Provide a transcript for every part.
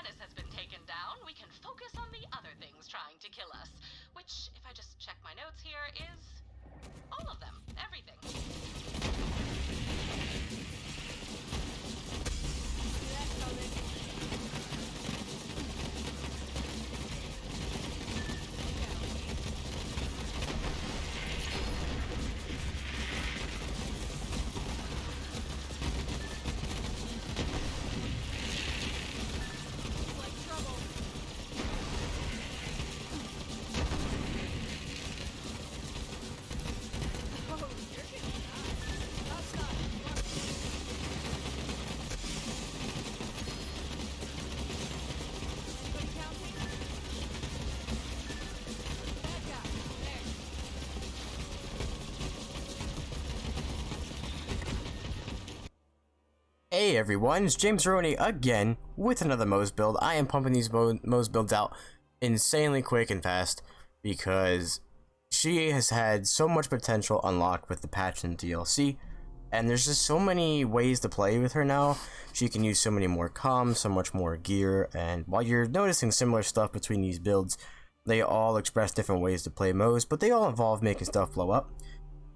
menace has been taken down, we can focus on the other things trying to kill us. Which, if I just check my notes here, is all of them. Everything. Hey everyone, it's James Roney again with another Moze build. I am pumping these Moze builds out insanely quick and fast because she has had so much potential unlocked with the patch and DLC, and there's just so many ways to play with her now. She can use so many more comms, so much more gear, and while you're noticing similar stuff between these builds, they all express different ways to play Moze, but they all involve making stuff blow up.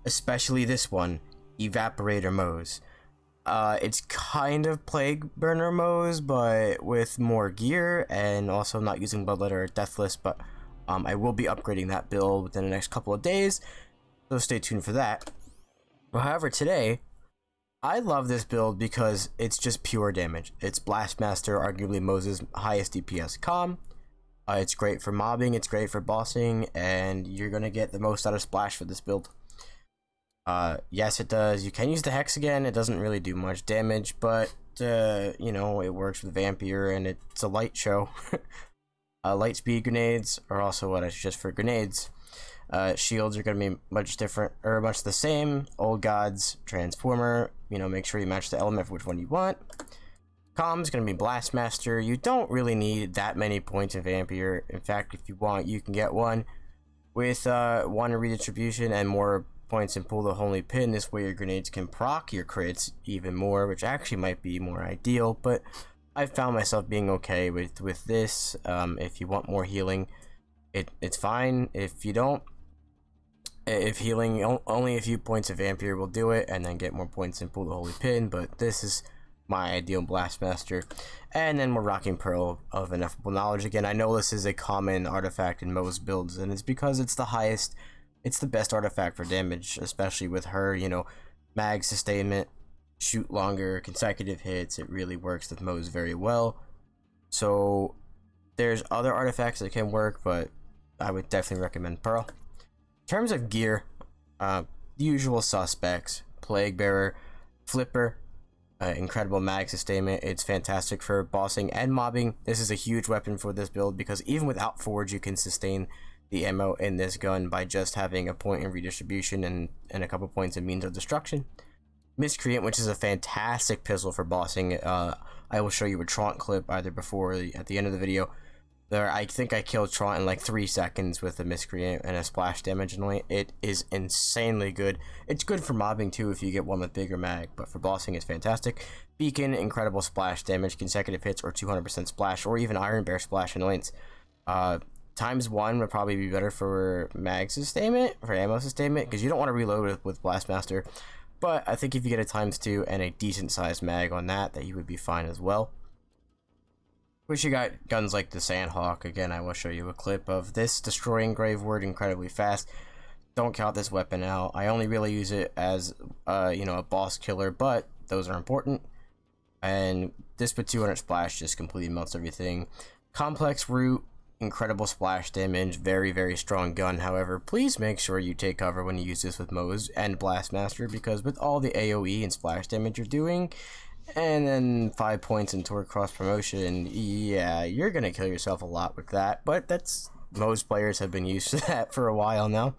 Especially this one, Evaporator Moze. It's kind of Plague Burner Moze, but with more gear, and also not using Bloodletter or Deathless, but I will be upgrading that build within the next couple of days, so stay tuned for that. However, today, I love this build because it's just pure damage. It's Blastmaster, arguably Moze's highest DPS comm. It's great for mobbing, it's great for bossing, and you're gonna get the most out of Splash for this build. Yes, it does. You can use the Hex again. It doesn't really do much damage, but, you know, it works with Vampire, and it's a light show. Light speed grenades are also what I suggest for grenades. Shields are going to be much different, or much the same. Old Gods, Transformer, you know, make sure you match the element for which one you want. Comm's going to be Blastmaster. You don't really need that many points in Vampire. In fact, if you want, you can get one with, one redistribution and more points and pull the holy pin. This way your grenades can proc your crits even more, which actually might be more ideal, but I found myself being okay with this. If you want more healing, it's fine. If you don't, if healing only a few points of Vampire will do it, and then get more points and pull the holy pin, but this is my ideal Blastmaster. And then we're rocking Pearl of Ineffable Knowledge again. I know this is a common artifact in most builds, and it's because it's the highest. It's the best artifact for damage, especially with her, you know, mag sustainment, shoot longer, consecutive hits. It really works with Moze very well. So there's other artifacts that can work, but I would definitely recommend Pearl. In terms of gear, the usual suspects: Plague Bearer, Flipper, incredible mag sustainment. It's fantastic for bossing and mobbing. This is a huge weapon for this build because even without Forge, you can sustain the ammo in this gun by just having a point in redistribution and a couple points in means of destruction. Miscreant, which is a fantastic pistol for bossing. I will show you a Traunt clip either before or at the end of the video. There, I think I killed Traunt in like 3 seconds with a Miscreant and a splash damage anoint. It is insanely good. It's good for mobbing too if you get one with bigger mag, but for bossing it's fantastic. Beacon, incredible splash damage, consecutive hits or 200% splash, or even Iron Bear splash anoints. ×1 would probably be better for mag sustainment, for ammo sustainment, because you don't want to reload with Blastmaster. But I think if you get a ×2 and a decent sized mag on that, you would be fine as well. Which you got guns like the Sandhawk. Again, I will show you a clip of this destroying Graveward incredibly fast. Don't count this weapon out. I only really use it as, you know, a boss killer, but those are important. And this with 200 splash just completely melts everything. Complex Root, incredible splash damage, very, very strong gun. However, please make sure you take cover when you use this with Moze and Blastmaster, because with all the AoE and splash damage you're doing, and then 5 points in torque cross promotion, yeah, you're gonna kill yourself a lot with that, but that's, most players have been used to that for a while now.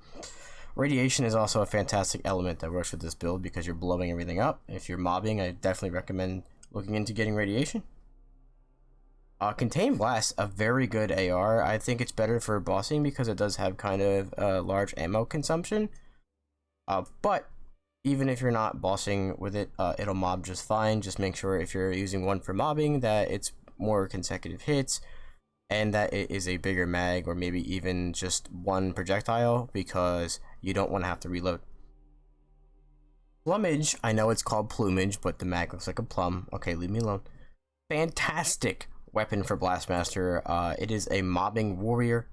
Radiation is also a fantastic element that works with this build because you're blowing everything up. If you're mobbing, I definitely recommend looking into getting Radiation. Contain Blast, a very good AR. I think it's better for bossing because it does have kind of large ammo consumption. But even if you're not bossing with it, it'll mob just fine. Just make sure if you're using one for mobbing that it's more consecutive hits, and that it is a bigger mag, or maybe even just one projectile, because you don't want to have to reload. Plumage, I know it's called plumage, but the mag looks like a plum. Okay, leave me alone. Fantastic weapon for Blastmaster. It is a mobbing warrior.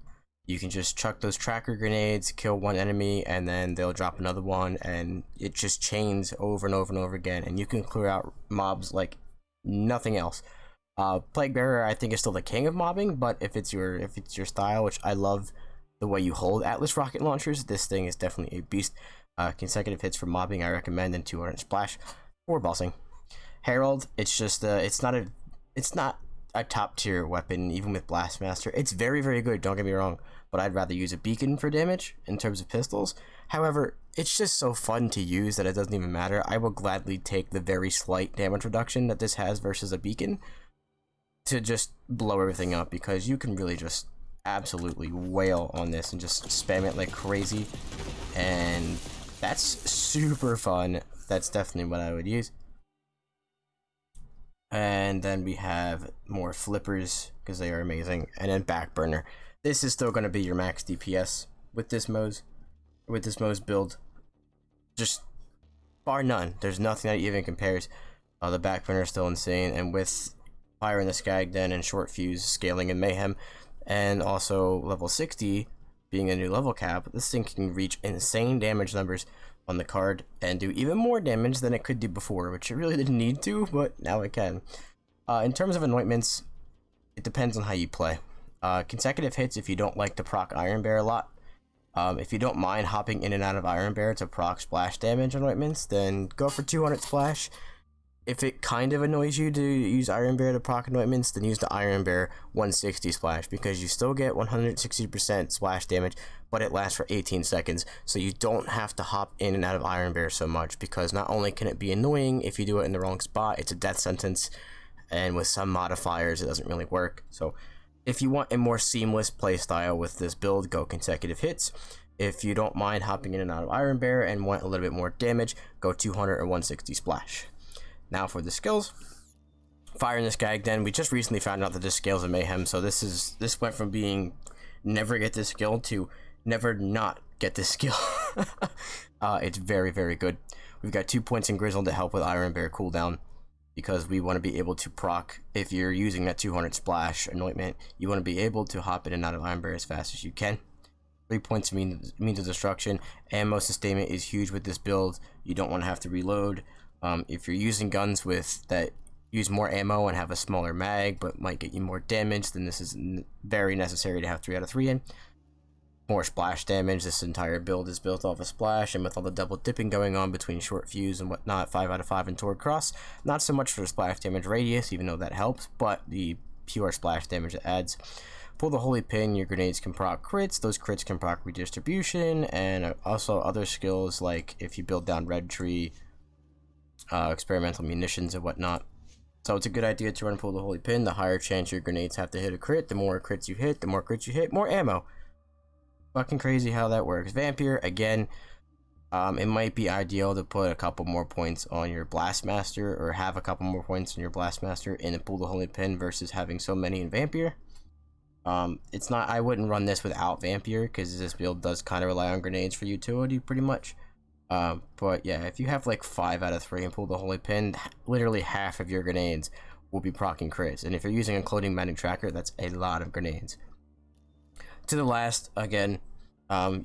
You can just chuck those tracker grenades, kill one enemy, and then they'll drop another one, and it just chains over and over and over again, and you can clear out mobs like nothing else. Plague Bearer, I think, is still the king of mobbing, but if it's your style, which I love the way you hold Atlas rocket launchers, this thing is definitely a beast. Consecutive hits for mobbing I recommend, and 200 splash for bossing. Herald, it's just it's not a top tier weapon even with Blastmaster. It's very, very good, don't get me wrong, but I'd rather use a beacon for damage in terms of pistols. However, it's just so fun to use that it doesn't even matter. I will gladly take the very slight damage reduction that this has versus a beacon to just blow everything up, because you can really just absolutely wail on this and just spam it like crazy, and that's super fun. That's definitely what I would use. And then we have more flippers, because they are amazing, and then Backburner. This is still going to be your max DPS with this Moze build, just bar none. There's nothing that even compares. The Backburner is still insane, and with Fire in the Skag Den and Short Fuse scaling in Mayhem, and also level 60 being a new level cap, this thing can reach insane damage numbers on the card and do even more damage than it could do before, which it really didn't need to, but now it can. In terms of anointments, it depends on how you play. Consecutive hits if you don't like to proc Iron Bear a lot. If you don't mind hopping in and out of Iron Bear to proc splash damage anointments, then go for 200 splash. If it kind of annoys you to use Iron Bear to proc anointments, then use the Iron Bear 160 splash, because you still get 160% splash damage, but it lasts for 18 seconds, so you don't have to hop in and out of Iron Bear so much, because not only can it be annoying if you do it in the wrong spot, it's a death sentence, and with some modifiers it doesn't really work. So if you want a more seamless playstyle with this build, go consecutive hits. If you don't mind hopping in and out of Iron Bear and want a little bit more damage, go 200 or 160 splash. Now for the skills. Fire in the Skag Den. We just recently found out that this scales in Mayhem, so this went from being never get this skill to never not get this skill. It's very, very good. We've got 2 points in Grizzle to help with Iron Bear cooldown, because we want to be able to proc, if you're using that 200 splash anointment, you want to be able to hop in and out of Iron Bear as fast as you can. 3 points means of destruction. Ammo sustainment is huge with this build. You don't want to have to reload. If you're using guns with that use more ammo and have a smaller mag but might get you more damage, then this is very necessary to have 3 out of 3 in. More splash damage. This entire build is built off a splash, and with all the double dipping going on between Short Fuse and whatnot, 5 out of 5 in Toward Cross. Not so much for the splash damage radius, even though that helps, but the pure splash damage it adds. Pull the Holy Pin. Your grenades can proc crits. Those crits can proc redistribution, and also other skills like if you build down Red Tree, experimental munitions and whatnot. So it's a good idea to run Pull the Holy Pin. The higher chance your grenades have to hit a crit, the more crits you hit, more ammo. Fucking crazy how that works. Vampire, again, it might be ideal to put a couple more points on your Blastmaster, or have a couple more points on your Blastmaster in a Pull the Holy Pin versus having so many in Vampire. It's not, I wouldn't run this without Vampire, because this build does kind of rely on grenades for utility pretty much. But yeah, if you have like 5 out of 3 and Pull the Holy Pin, literally half of your grenades will be proccing crits. And if you're using a clothing magic tracker, that's a lot of grenades. To the last, again,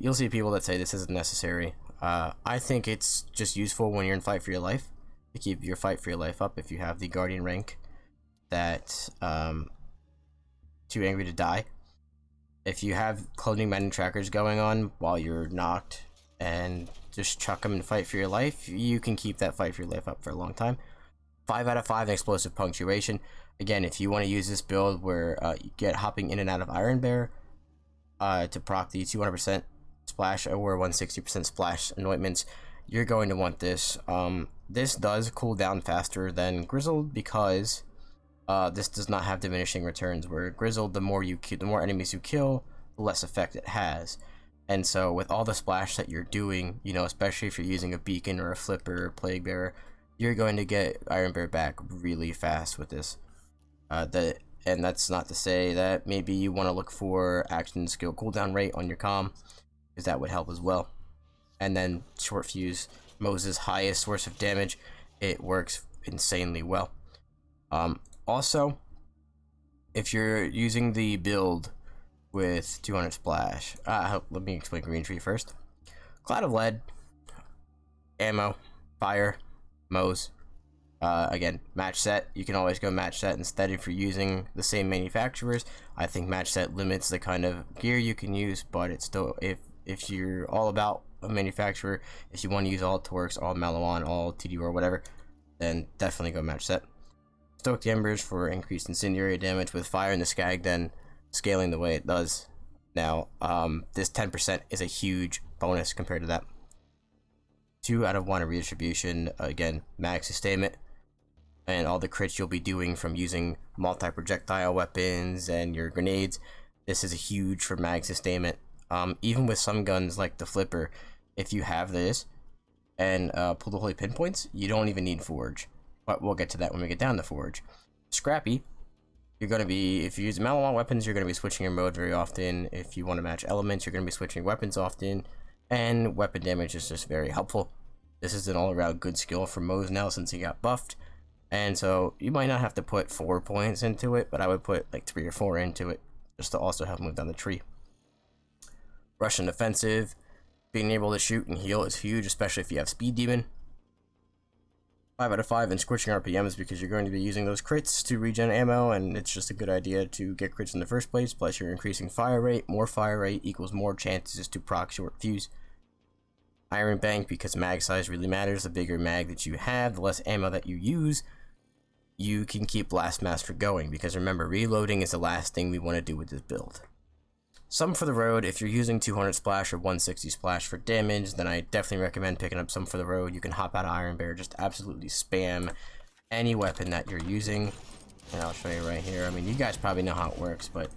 you'll see people that say this isn't necessary. I think it's just useful when you're in fight for your life, to keep your fight for your life up if you have the Guardian rank that too angry to die. If you have clothing magic trackers going on while you're knocked and just chuck them and fight for your life, you can keep that fight for your life up for a long time. 5 out of 5 in explosive punctuation. Again, if you want to use this build where you get hopping in and out of Iron Bear to proc the 200% splash or 160% splash anointments, you're going to want this. This does cool down faster than Grizzled, because this does not have diminishing returns, where Grizzled, the more enemies you kill, the less effect it has. And so with all the splash that you're doing, you know, especially if you're using a beacon or a flipper or plague bearer, you're going to get Iron Bear back really fast with this. and that's not to say that maybe you want to look for action skill cooldown rate on your comm, because that would help as well. And then short fuse, Moze's highest source of damage, it works insanely well. Also, if you're using the build with 200 splash, let me explain green tree first. Cloud of lead, ammo, fire, Moze. Again, match set. You can always go match set instead if you're using the same manufacturers. I think match set limits the kind of gear you can use, but it's still, if you're all about a manufacturer, if you want to use all Torx, all Mallowan, all TD or whatever, then definitely go match set. Stoke the embers for increased incendiary damage with fire in the skag, then scaling the way it does now. This 10% is a huge bonus compared to that. 2 out of 1 redistribution, again, mag sustainment, and all the crits you'll be doing from using multi-projectile weapons and your grenades. This is a huge for mag sustainment. Even with some guns like the flipper, if you have this and pull the holy pinpoints, you don't even need forge. But we'll get to that when we get down to forge. Scrappy, you're going to be, if you use Mallowan weapons, you're going to be switching your mode very often. If you want to match elements, you're going to be switching weapons often. And weapon damage is just very helpful. This is an all-around good skill for Moze now since he got buffed. And so you might not have to put 4 points into it, but I would put like 3 or 4 into it just to also have him move down the tree. Russian offensive, being able to shoot and heal is huge, especially if you have speed demon. 5 out of 5 in scorching RPMs because you're going to be using those crits to regen ammo, and it's just a good idea to get crits in the first place. Plus you're increasing fire rate. More fire rate equals more chances to proc short fuse. Iron Bank, because mag size really matters. The bigger mag that you have, the less ammo that you use, you can keep Blast Master going, because remember, reloading is the last thing we want to do with this build. Some for the road. If you're using 200 splash or 160 splash for damage, then I definitely recommend picking up some for the road. You can hop out of Iron Bear, just absolutely spam any weapon that you're using. And I'll show you right here. I mean, you guys probably know how it works, but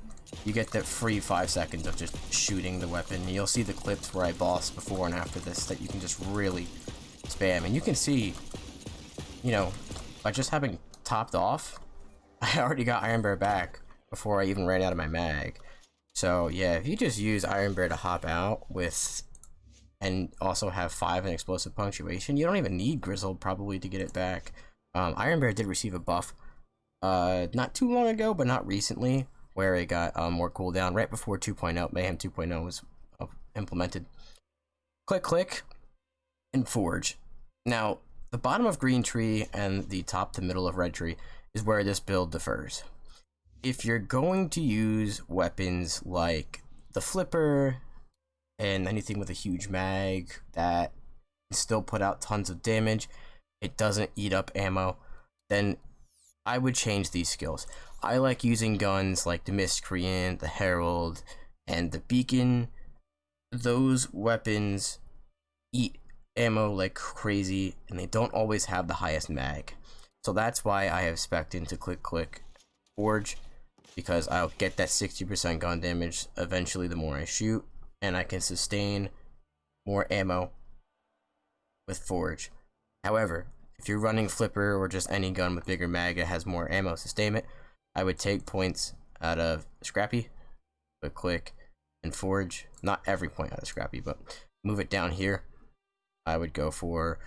you get the free 5 seconds of just shooting the weapon. You'll see the clips where I boss before and after this that you can just really spam. And you can see, you know, by just having topped off, I already got Iron Bear back before I even ran out of my mag. So yeah, if you just use Iron Bear to hop out with, and also have 5 in explosive punctuation, you don't even need Grizzled probably to get it back. Iron Bear did receive a buff not too long ago, but not recently, where it got more cooldown right before 2.0. Mayhem 2.0 was implemented. Click, and Forge. Now, the bottom of Green Tree and the top to middle of Red Tree is where this build differs. If you're going to use weapons like the flipper and anything with a huge mag that can still put out tons of damage, it doesn't eat up ammo, then I would change these skills. I like using guns like the Miscreant, the Herald, and the Beacon. Those weapons eat ammo like crazy, and they don't always have the highest mag. So that's why I have spec'd into Click, Forge, because I'll get that 60% gun damage eventually the more I shoot, and I can sustain more ammo with Forge. However, if you're running Flipper or just any gun with bigger mag that has more ammo sustainment, I would take points out of Scrappy, Click, and Forge. Not every point out of Scrappy, but move it down here. I would go for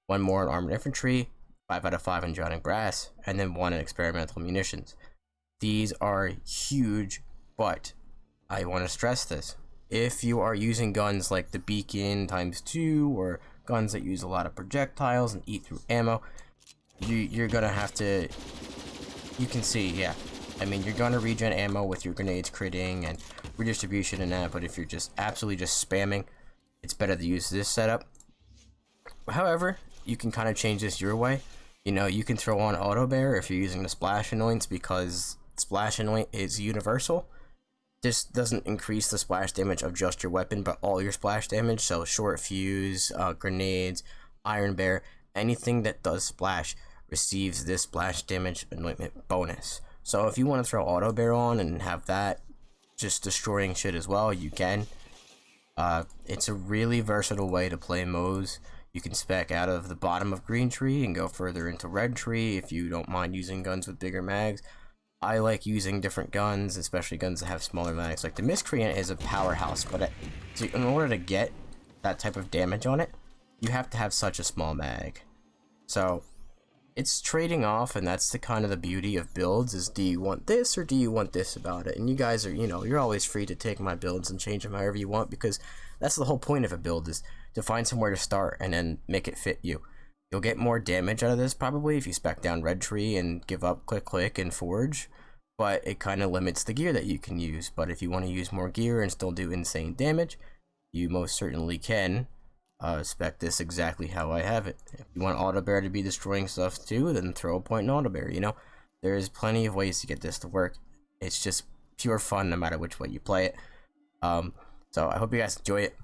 1 more in Armored Infantry, 5 out of 5 in Drowning Brass, and then 1 in Experimental Munitions. These are huge, but I want to stress this. If you are using guns like the Beacon ×2 or guns that use a lot of projectiles and eat through ammo, you're gonna have to, you can see, yeah, I mean, you're gonna regen ammo with your grenades critting and redistribution and that, but if you're just absolutely just spamming, it's better to use this setup. However, you can kind of change this your way. You know, you can throw on Auto Bear if you're using the Splash Anoints, because Splash Anoint is universal. This doesn't increase the splash damage of just your weapon, but all your splash damage. So short fuse, grenades, Iron Bear, anything that does splash receives this splash damage anointment bonus. So if you want to throw Auto Bear on and have that just destroying shit as well, you can. It's a really versatile way to play Moze. You can spec out of the bottom of Green Tree and go further into Red Tree if you don't mind using guns with bigger mags. I like using different guns, especially guns that have smaller mags. Like the Miscreant is a powerhouse, but in order to get that type of damage on it, you have to have such a small mag. So it's trading off, and that's the kind of the beauty of builds is, do you want this or do you want this about it? And you guys are, you're always free to take my builds and change them however you want, because that's the whole point of a build, is to find somewhere to start and then make it fit you. You'll get more damage out of this probably if you spec down Red Tree and give up Click and Forge, but it kind of limits the gear that you can use. But if you want to use more gear and still do insane damage, you most certainly can spec this exactly how I have it. If you want Auto Bear to be destroying stuff too, then throw a point in Auto Bear. There is plenty of ways to get this to work. It's just pure fun no matter which way you play it. So I hope you guys enjoy it.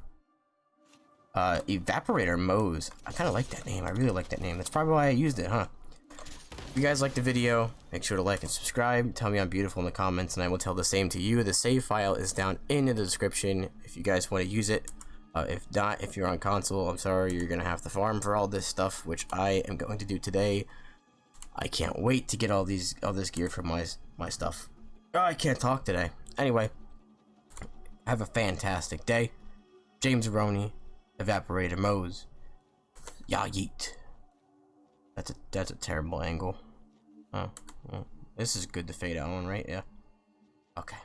Evaporator Moze. I kind of like that name. I really like that name. That's probably why I used it, huh? If you guys liked the video, make sure to like and subscribe. Tell me I'm beautiful in the comments, and I will tell the same to you. The save file is down in the description if you guys want to use it. If not, if you're on console, I'm sorry, you're going to have to farm for all this stuff, which I am going to do today. I can't wait to get all this gear from my stuff. Oh, I can't talk today. Anyway, have a fantastic day. James Roney, Evaporator Moze. Ya yeet. That's a terrible angle. Oh, well, this is good to fade out on, right? Yeah. Okay.